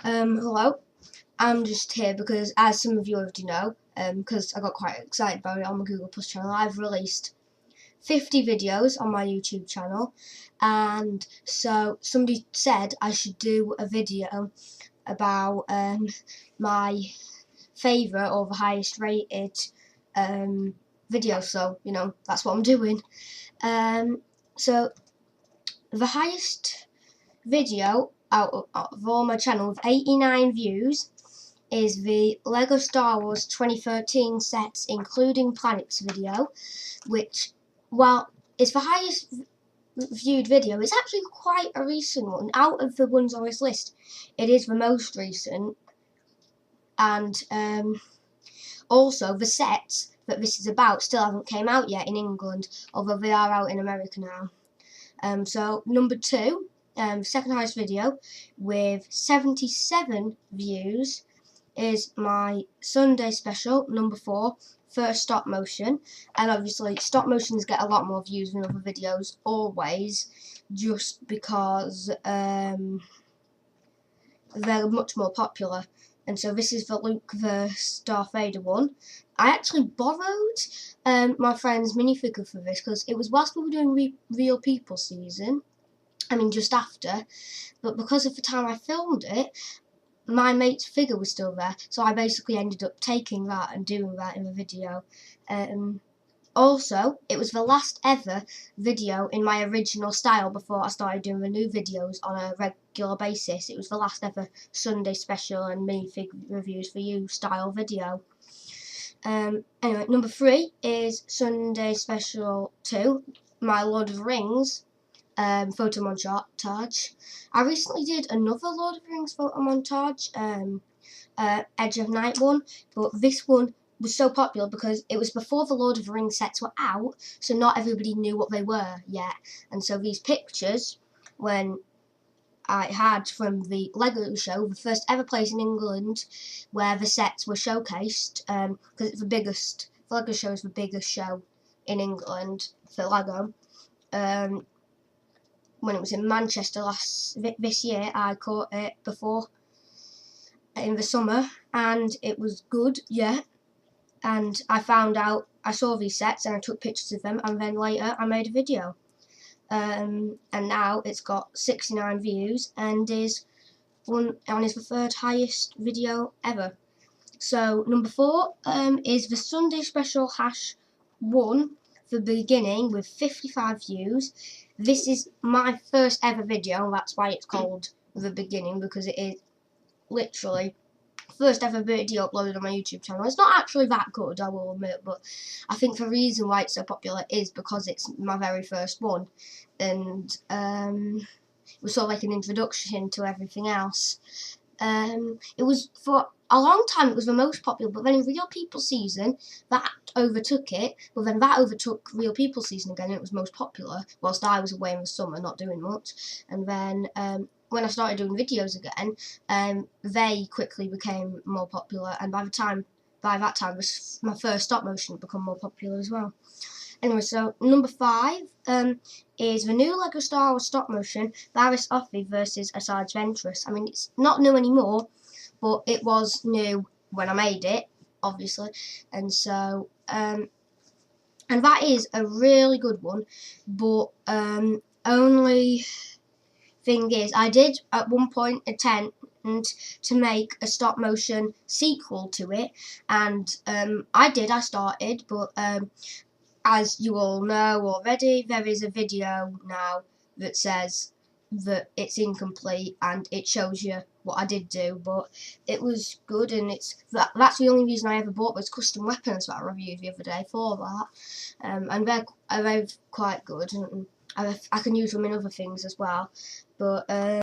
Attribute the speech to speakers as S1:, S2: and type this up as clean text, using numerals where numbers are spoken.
S1: Hello. I'm just here because, as some of you already know, because I got quite excited about it on my Google Plus channel, I've released 50 videos on my YouTube channel, and so somebody said I should do a video about my favourite or the highest rated video. So that's what I'm doing. So the highest video out of all my channel with 89 views is the LEGO Star Wars 2013 sets including planets video, which, while it's the highest viewed video, it's actually quite a recent one. Out of the ones on this list, it is the most recent, and also the sets that this is about still haven't came out yet in England, although they are out in America now. So number 2, second highest video with 77 views is my Sunday special, number 4, first stop motion. And obviously stop motions get a lot more views than other videos always, just because they're much more popular. And so this is the Luke vs Darth Vader one. I actually borrowed my friend's minifigure for this because it was whilst we were doing Real People season, just after, but because of the time I filmed it, my mate's figure was still there, so I basically ended up taking that and doing that in the video. Also, it was the last ever video in my original style before I started doing the new videos on a regular basis. It was the last ever Sunday special and minifig reviews for you style video. Anyway, number 3 is Sunday Special 2, my Lord of the Rings photo montage. I recently did another Lord of the Rings photo montage, Edge of Night one, but this one was so popular because it was before the Lord of the Rings sets were out, so not everybody knew what they were yet. And so these pictures, when I had from the LEGO show, the first ever place in England where the sets were showcased, because it's the LEGO show is the biggest show in England for LEGO. When it was in Manchester this year, I caught it before in the summer, and it was good, yeah. And I saw these sets and I took pictures of them, and then later I made a video. And now it's got 69 views and is the third highest video ever. So number 4 is the Sunday Special #1 for beginning with 55 views. This is my first ever video, that's why it's called The Beginning, because it is literally first ever video uploaded on my YouTube channel. It's not actually that good, I will admit, but I think the reason why it's so popular is because it's my very first one, and it was sort of like an introduction to everything else. It was, for a long time, it was the most popular, but then in Real People season, that overtook it. Well, then that overtook Real People season again, and it was most popular, whilst I was away in the summer, not doing much. And then when I started doing videos again, they quickly became more popular, and by that time, my first stop motion had become more popular as well. Anyway, so number 5 is the new LEGO Star Wars stop motion, Barriss Offee versus Asajj Ventress. It's not new anymore, but it was new when I made it, obviously. And so, and that is a really good one, but only thing is, I did at one point attempt to make a stop motion sequel to it, and I started, but as you all know already, there is a video now that says that it's incomplete, and it shows you what I did do, but it was good, and that's the only reason I ever bought those custom weapons that I reviewed the other day for that, and they're quite good, and I can use them in other things as well, but